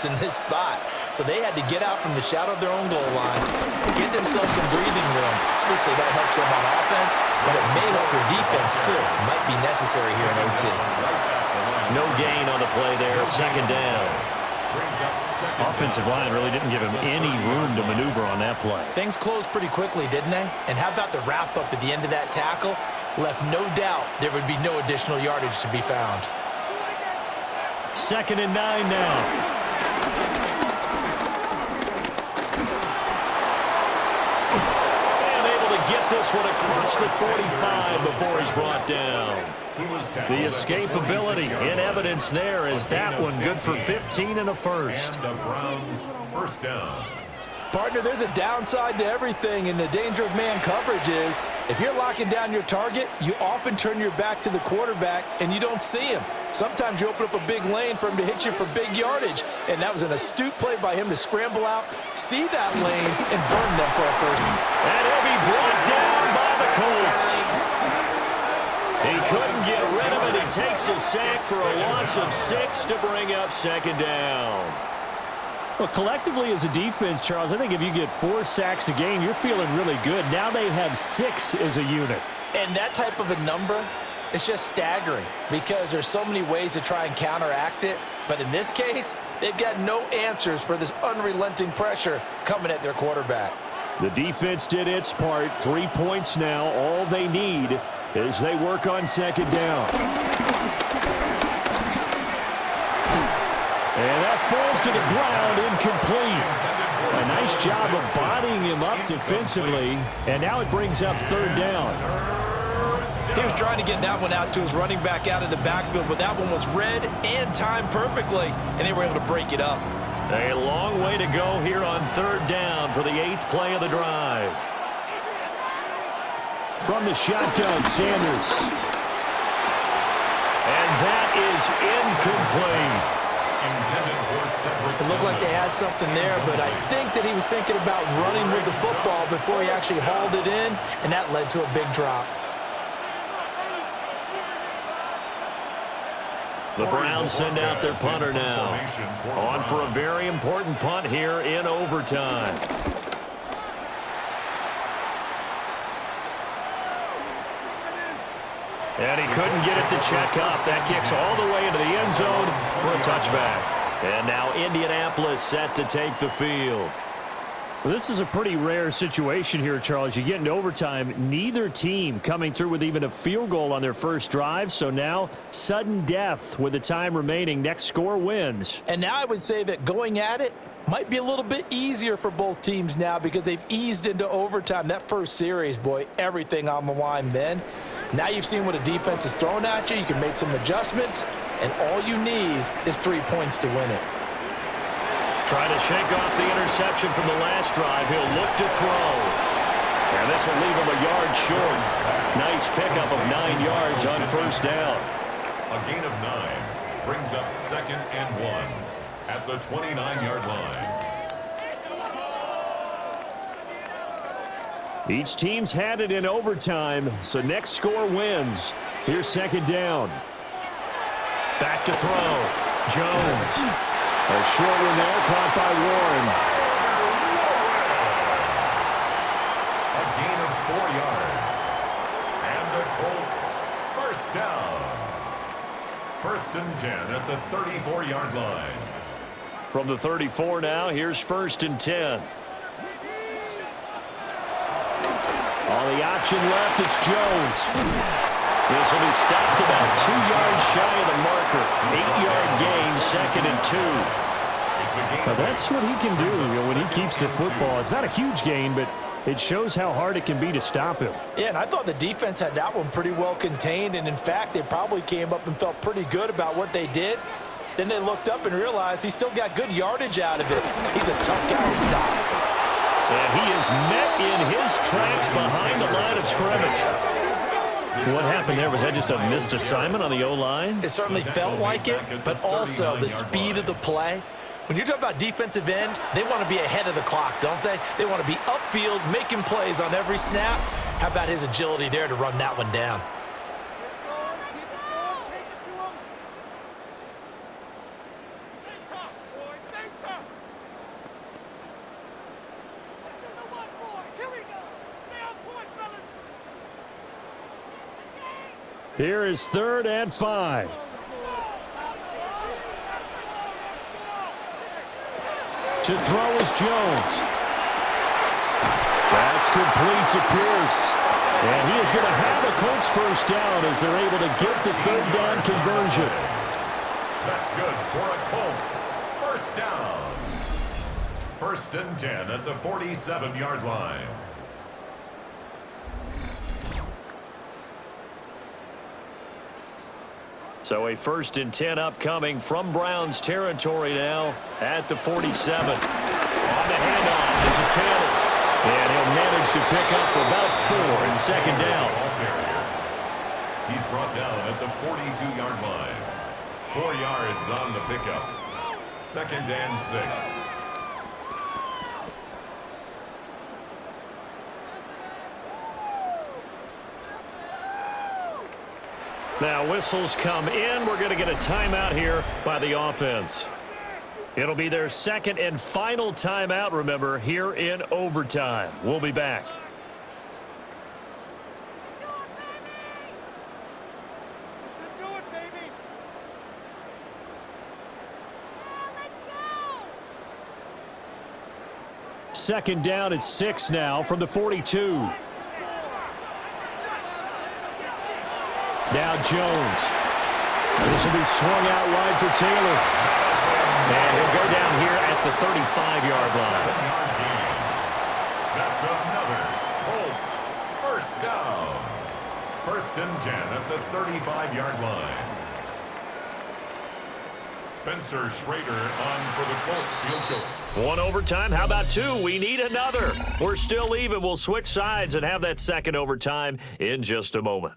in this spot. So they had to get out from the shadow of their own goal line, get themselves some breathing room. Obviously, that helps them on offense, but it may help their defense, too. Might be necessary here in OT. No gain on the play there, second down. Offensive line really didn't give him any room to maneuver on that play. Things closed pretty quickly, didn't they? And how about the wrap-up at the end of that tackle? Left no doubt there would be no additional yardage to be found. 2nd and 9 now. And able to get this one across the 45 before he's brought down. The escapability in evidence there is that one good for 15 and a first. And the Browns first down. Partner, there's a downside to everything, and the danger of man coverage is if you're locking down your target, you often turn your back to the quarterback and you don't see him. Sometimes you open up a big lane for him to hit you for big yardage, and that was an astute play by him to scramble out, see that lane, and burn them for a first. And he'll be brought down by the Colts. He couldn't get rid of it. He takes a sack for a loss of 6 to bring up second down. Well, collectively as a defense, Charles, I think if you get 4 sacks a game, you're feeling really good. Now they have 6 as a unit. And that type of a number is just staggering because there's so many ways to try and counteract it. But in this case, they've got no answers for this unrelenting pressure coming at their quarterback. The defense did its part. 3 points now. All they need as they work on second down. And that falls to the ground, incomplete. A nice job of bodying him up defensively. And now it brings up third down. He was trying to get that one out to his running back out of the backfield, but that one was read and timed perfectly, and they were able to break it up. A long way to go here on third down for the 8th play of the drive. From the shotgun, Sanders. And that is incomplete. It looked like they had something there, but I think that he was thinking about running with the football before he actually hauled it in, and that led to a big drop. The Browns send out their punter now. On for a very important punt here in overtime. And he couldn't get it to check up. That kicks all the way into the end zone for a touchback. And now Indianapolis set to take the field. Well, this is a pretty rare situation here, Charles. You get into overtime, neither team coming through with even a field goal on their first drive. So now, sudden death with the time remaining. Next score wins. And now I would say that going at it might be a little bit easier for both teams now because they've eased into overtime. That first series, boy, everything on the line then. Now you've seen what a defense is throwing at you. You can make some adjustments, and all you need is 3 points to win it. Trying to shake off the interception from the last drive. He'll look to throw. And this will leave him a yard short. Nice pickup of 9 yards on first down. A gain of 9 brings up 2nd and 1 at the 29-yard line. Each team's had it in overtime, so next score wins. Here's second down. Back to throw. Jones. A short one there, caught by Warren. A gain of 4 yards. And the Colts first down. 1st and 10 at the 34-yard line. From the 34 now, here's 1st and 10. On the option left, it's Jones. This will be stopped about 2 yards shy of the marker. 8-yard gain, 2nd and 2. Now that's what he can do when he keeps the football. It's not a huge gain, but it shows how hard it can be to stop him. Yeah, and I thought the defense had that one pretty well contained, and in fact, they probably came up and felt pretty good about what they did. Then they looked up and realized he still got good yardage out of it. He's a tough guy to stop. And he is met in his tracks behind the line of scrimmage. What happened there? Was that just a missed assignment on the O-line? It certainly felt like it, but also the speed of the play. When you're talking about defensive end, they want to be ahead of the clock, don't they? They want to be upfield, making plays on every snap. How about his agility there to run that one down? Here is 3rd and 5. To throw is Jones. That's complete to Pierce. And he is going to have a Colts first down as they're able to get the 3rd down conversion. That's good for a Colts first down. 1st and 10 at the 47-yard line. So a 1st and 10 upcoming from Browns territory now at the 47. On the handoff, this is Taylor. And he'll manage to pick up about 4 and 2nd down. He's brought down at the 42-yard line. 4 yards on the pickup. 2nd and 6. Now whistles come in. We're going to get a timeout here by the offense. It'll be their 2nd and final timeout, remember, here in overtime. We'll be back. Second down at 6 now from the 42. Now Jones. This will be swung out wide for Taylor. And he'll go down here at the 35-yard line. That's another Colts first down. 1st and 10 at the 35-yard line. Spencer Schrader on for the Colts field goal. 1 overtime. How about 2? We need another. We're still even. We'll switch sides and have that 2nd overtime in just a moment.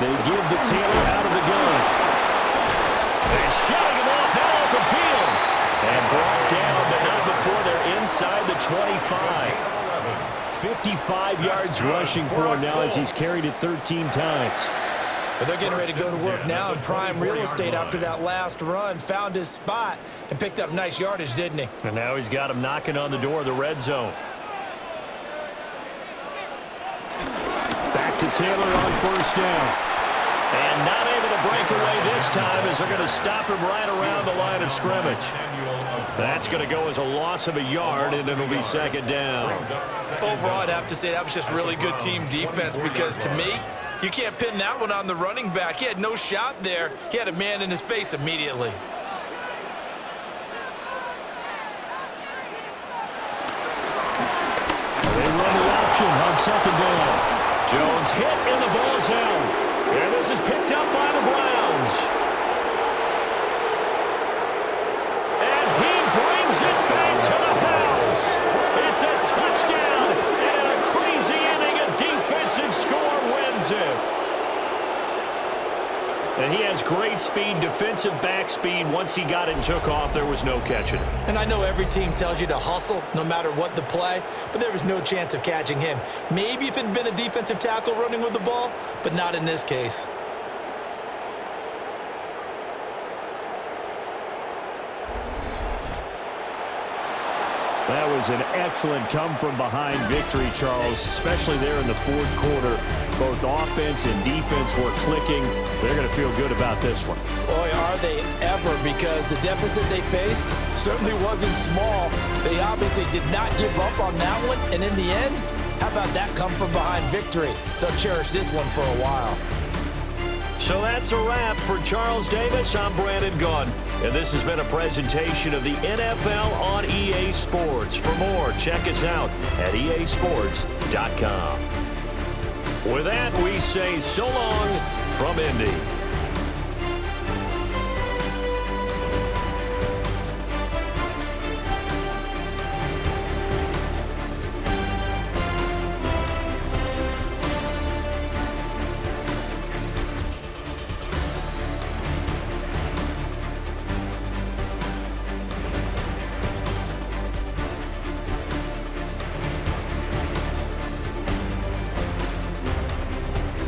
They give to Taylor out of the gun. And shutting him off now open field. And brought down, but not before they're inside the 25. 55 yards rushing for him now as he's carried it 13 times. But they're getting ready to go to work now in prime real estate after that last run. Found his spot and picked up nice yardage, didn't he? And now he's got him knocking on the door of the red zone. Back to Taylor on first down. And not able to break away this time as they're going to stop him right around the line of scrimmage. That's going to go as a loss of a yard, and it'll be 2nd down. Overall, I'd have to say that was just really good team defense because, to me, you can't pin that one on the running back. He had no shot there. He had a man in his face immediately. They run the option on 2nd down. Jones hit in the ball zone. And this is picked up by the Browns. And he brings it back to the house. It's a touchdown. And in a crazy inning, a defensive score wins it. And he has great speed, defensive back speed. Once he got it and took off, there was no catching it. And I know every team tells you to hustle no matter what the play, but there was no chance of catching him. Maybe if it had been a defensive tackle running with the ball, but not in this case. That was an excellent come-from-behind victory, Charles, especially there in the 4th quarter. Both offense and defense were clicking. They're going to feel good about this one. Boy, are they ever, because the deficit they faced certainly wasn't small. They obviously did not give up on that one, and in the end, how about that come-from-behind victory? They'll cherish this one for a while. So that's a wrap for Charles Davis. I'm Brandon Gunn, and this has been a presentation of the NFL on EA Sports. For more, check us out at easports.com. With that, we say so long from Indy.